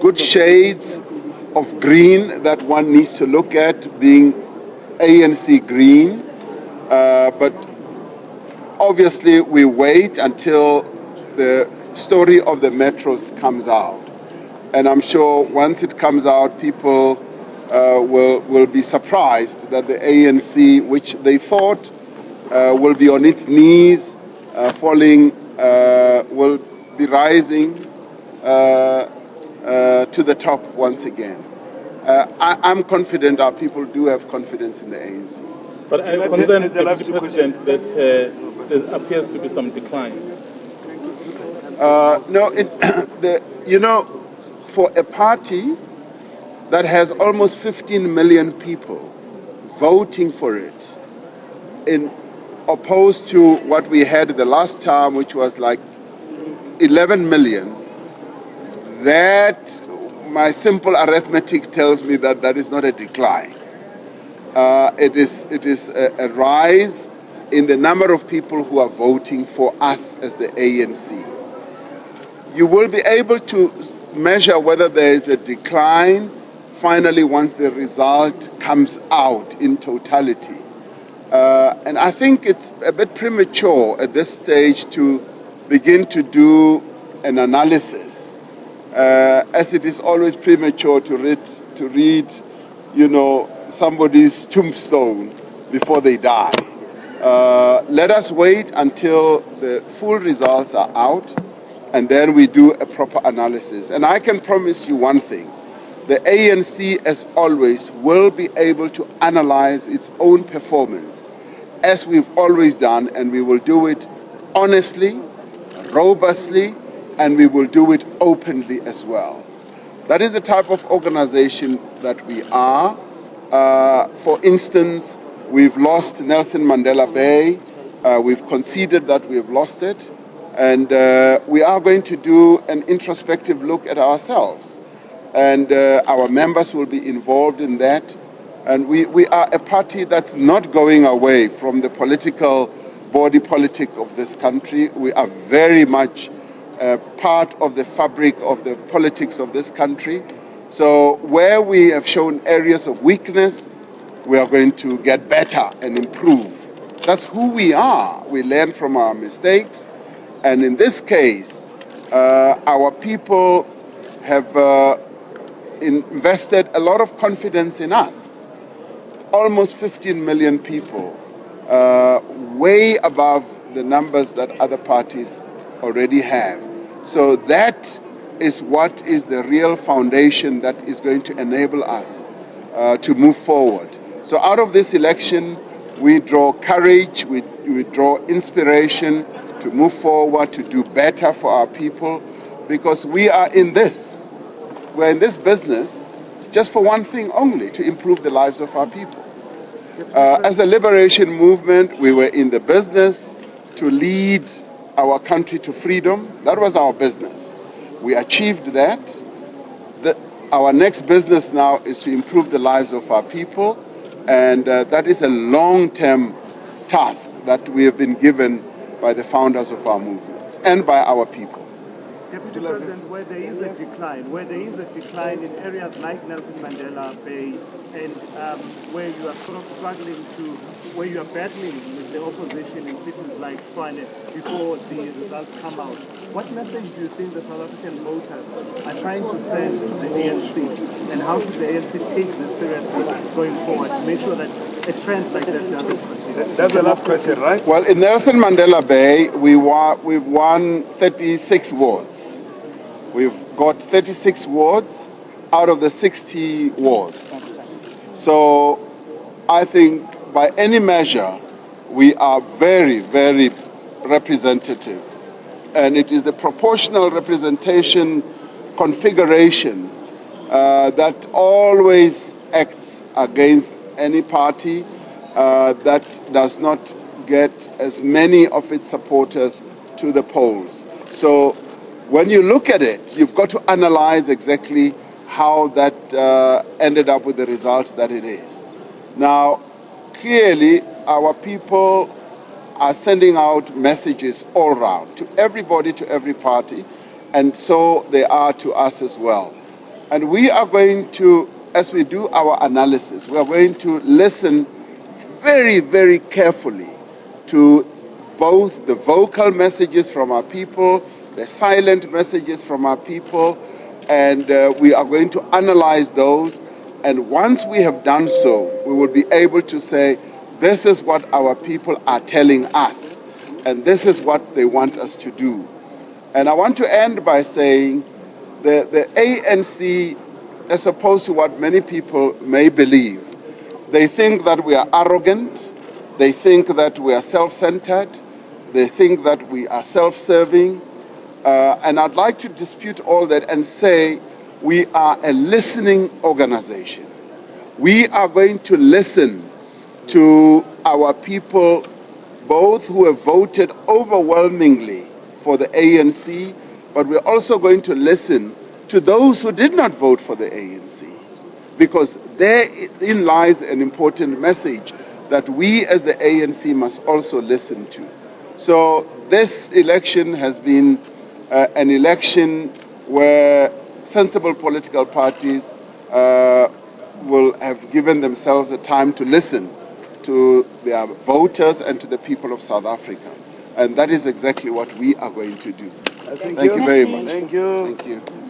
good shades of green that one needs to look at, being ANC green, but obviously we wait until the story of the metros comes out. And I'm sure once it comes out, people will be surprised that the ANC, which they thought will be on its knees, falling, will be rising to the top once again. I'm confident our people do have confidence in the ANC. But I'm concerned, Deputy President, that there appears to be some decline. No, for a party that has almost 15 million people voting for it, in opposed to what we had the last time, which was like 11 million, that my simple arithmetic tells me that that is not a decline. It is a rise in the number of people who are voting for us as the ANC. You will be able to measure whether there is a decline finally once the result comes out in totality. And I think it's a bit premature at this stage to begin to do an analysis, as it is always premature to read, somebody's tombstone before they die. Let us wait until the full results are out, and then we do a proper analysis. And I can promise you one thing: the ANC, as always, will be able to analyze its own performance, as we've always done, and we will do it honestly, robustly, and we will do it openly as well. That is the type of organization that we are. For instance, we've lost Nelson Mandela Bay. We've conceded that we've lost it. And we are going to do an introspective look at ourselves. And our members will be involved in that. And we are a party that's not going away from the political body politic of this country. We are very much part of the fabric of the politics of this country. So where we have shown areas of weakness, we are going to get better and improve. That's who we are. We learn from our mistakes. And in this case, our people have invested a lot of confidence in us. Almost 15 million people, way above the numbers that other parties already have. So that is what is the real foundation that is going to enable us to move forward. So out of this election, we draw courage, we draw inspiration to move forward, to do better for our people, because we are in this. We're in this business just for one thing only: to improve the lives of our people. As a liberation movement, we were in the business to lead our country to freedom. That was our business. We achieved that. Our next business now is to improve the lives of our people, and that is a long-term task that we have been given by the founders of our movement and by our people. Deputy President, where there is a decline in areas like Nelson Mandela Bay, and where you are sort of where you are battling with the opposition in cities like Tshwane before the results come out, what message do you think the South African voters are trying to send to the ANC, and how should the ANC take this seriously going forward to make sure that a trend like that doesn't continue? That's the last question, right? Well, in Nelson Mandela Bay, we've won 36 wards. We've got 36 wards out of the 60 wards. So I think by any measure, we are very, very representative. And it is the proportional representation configuration that always acts against any party that does not get as many of its supporters to the polls. So when you look at it, you've got to analyze exactly how that ended up with the result that it is. Now, clearly, our people are sending out messages all around, to everybody, to every party, and so they are to us as well. And we are going to, as we do our analysis, we are going to listen very, very carefully to both the vocal messages from our people, the silent messages from our people, and we are going to analyze those. And once we have done so, we will be able to say, this is what our people are telling us, and this is what they want us to do. And I want to end by saying the ANC, as opposed to what many people may believe, they think that we are arrogant, they think that we are self-centered, they think that we are self-serving, and I'd like to dispute all that and say we are a listening organization. We are going to listen to our people, both who have voted overwhelmingly for the ANC, but we're also going to listen to those who did not vote for the ANC, because therein lies an important message that we as the ANC must also listen to. So this election has been an election where sensible political parties will have given themselves a time to listen to their voters and to the people of South Africa. And that is exactly what we are going to do. Thank you very much. Thank you. Thank you.